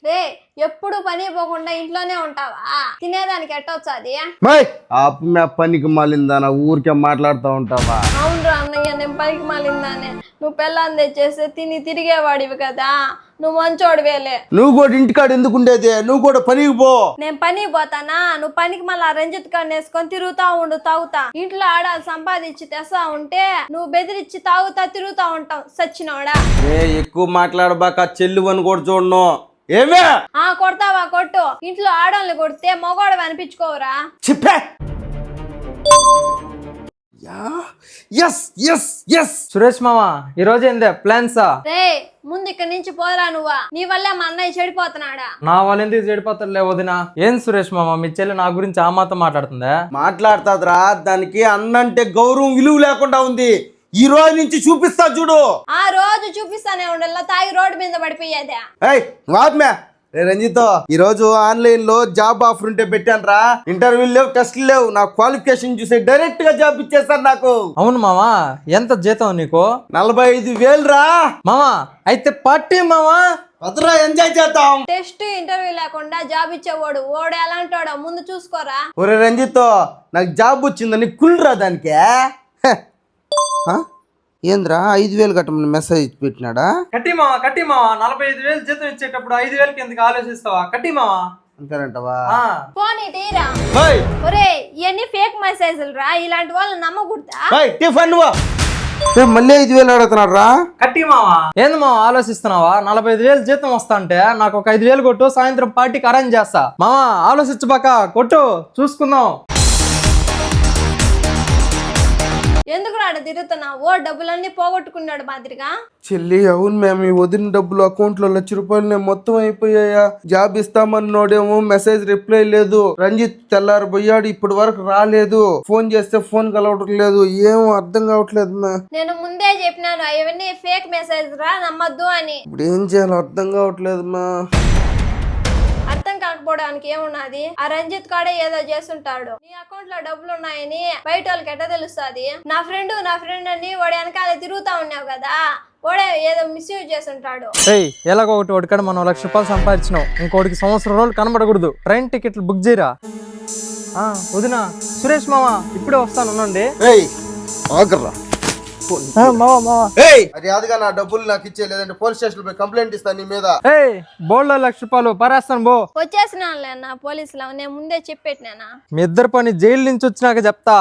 రే ఎప్పుడు పని పోకుండా ఇంట్లోనే ఉంటావా? తినేదానికి ఎట్టొచ్చాది? పనికి మాలిందానా ఊరికే మాట్లాడుతూ ఉంటావా? అవునురా అన్నయ్య, నేను పనికి మాలిందానే. నువ్వు పెళ్ళాన్ని తెచ్చేస్తే తిని తిరిగేవాడివి కదా, నువ్వు మంచోడివేలే. నువ్వు కూడా ఇంటికాడ ఎందుకు ఉండేది? నువ్వు కూడా పనికి పో. నేను పనికి పోతానా? నువ్వు పనికి మళ్ళా రంజిత్ కాడిని వేసుకొని తిరుగుతా ఉండు, తాగుతా. ఇంట్లో ఆడాలి సంపాదించి తెస్తా ఉంటే నువ్వు బెదిరించి తాగుతా తిరుగుతా ఉంటావు సచ్చినోడా. ఎక్కువ మాట్లాడబాక, చెల్లు అని కూడా చూడను. ఏమే కొడతావా కొట్టు, ఇంట్లో ఆడవాళ్ళని కొడితే మగవాడు అనిపించుకోవరా? చెప్పే. సురేష్ మామ ఈ రోజు ఏందే ప్లాన్సా? రే ముందు ఇక్కడి నుంచి పోరా, నువ్వా నీ వల్ల మా అన్నయ్య చెడిపోతున్నాడా? నా వాళ్ళు ఎందుకు చెడిపోతారులే వదినా. ఏం సురేష్ మామ మీ చెల్లి నా గురించి ఆ మాత్రం మాట్లాడుతుందా? మాట్లాడుతాదిరా, దానికి అన్నంటే గౌరవం విలువ లేకుండా ఉంది. ఈ రోజు నుంచి చూపిస్తా చూడు. ఆ రోజు చూపిస్తానే ఉండల్లా, తాగి రోడ్డు మీద పడిపోయేదే. రంజిత్, ఈ రోజు ఆన్లైన్ లో జాబ్ ఆఫర్ ఉంటే పెట్టాను రా. ఇంటర్వ్యూలు లేవు, టెస్ట్లు లేవు. నా క్వాలిఫికేషన్ చూసి డైరెక్ట్ గా జాబ్ ఇచ్చేస్తారు నాకు. అవును మామా, ఎంత జీతం నీకు? 45,000 రా మామా. అయితే పార్టీ మామా, వదరా, ఎంజాయ్ చేద్దాం. టెస్ట్ ఇంటర్వ్యూ లేకుండా జాబ్ ఇచ్చేవాడు ఓడు ఎలాంటోడో ముందు చూసుకోరా. ఒరే రంజిత్, నాకు జాబ్ వచ్చిందని కుళ్ళరా దానికి. ఏంద్రా 5,000 కట్టమని మెసేజ్ పెట్టినాడా? కట్టి మావా కట్టి మావా. 45,000 జీతం ఇచ్చేటప్పుడు 5,000కి ఎందుకు ఆలోచిస్తావా? కట్టి మావా. అంతేనంటవా? పోనీ తీరా. ఒరే ఇవన్నీ ఫేక్ మెసేజ్లు రా, ఇలాంటి వాళ్ళు నమ్మకూడదా? టిఫన్ మళ్ళీ 5,000 అడుగుతున్నాడు రా. కట్టి మావా. ఏంది మావా ఆలోచిస్తున్నావా? 45,000 జీతం వస్తా అంటే నాకు ఒక 5,000 కొట్టు, సాయంత్రం పార్టీకి అరేంజ్ చేస్తా. మావా ఆలోచించబాక, కొట్టు చూసుకుందాం. ఎందుకు రాడు తిరుగుతున్నావు? డబ్బులన్నీ పోగొట్టుకున్నాడు మాదిరిగా. చెల్లి, అవును మేము ఈ వదిన డబ్బులు అకౌంట్ లో ₹1,00,000 మొత్తం అయిపోయాయా. జాబ్ ఇస్తామన్నోడేమో మెసేజ్ రిప్లై లేదు. రంజిత్ తెల్లారు పోయాడు, ఇప్పటి వరకు రాలేదు. ఫోన్ చేస్తే ఫోన్ కలవటం లేదు. ఏం అర్థం కావట్లేదు మా. నేను ముందే చెప్పినాను అవన్నీ ఫేక్ మెసేజ్ రా, నమ్మద్దు అని. ఇప్పుడు ఏం చేయాలో అర్థం కావట్లేదు మా. అర్థం కాకపోవడానికి ఏమున్నది? ఆ రంజిత్ కాడే ఏదో చేస్తుంటాడు. నీ అకౌంట్ లో డబ్బులు ఉన్నాయని బయట వాళ్ళకి ఎట్ట తెలుస్తుంది? నా ఫ్రెండ్ అని వాడి వెనకాల తిరుగుతా ఉన్నావు కదా, వాడే ఏదో మిస్యూజ్ చేస్తుంటాడు. ఎలాగో ఒకటి మనం ₹1,00,000 సంపాదించినావు. ఇంకోటికి సంవత్సరం రోజులు కనబడకూడదు. ట్రైన్ టికెట్లు బుక్ చేయరా. వదినా, సురేష్ మామ ఇప్పుడే వస్తాను ఉండండి. అది అదిగా నా డబ్బులు నాకు ఇచ్చే, లేదంటే పోలీస్ స్టేషన్ పోయి కంప్లైంట్ ఇస్తాను నీ మీద. బోల్డ్ ₹1,00,000 పరేస్తాను బో. వచ్చేసినా పోలీసులు, నేను ముందే చెప్పెట్టినా. మీ ఇద్దరు పని జైలు నుంచి వచ్చినాక చెప్తా.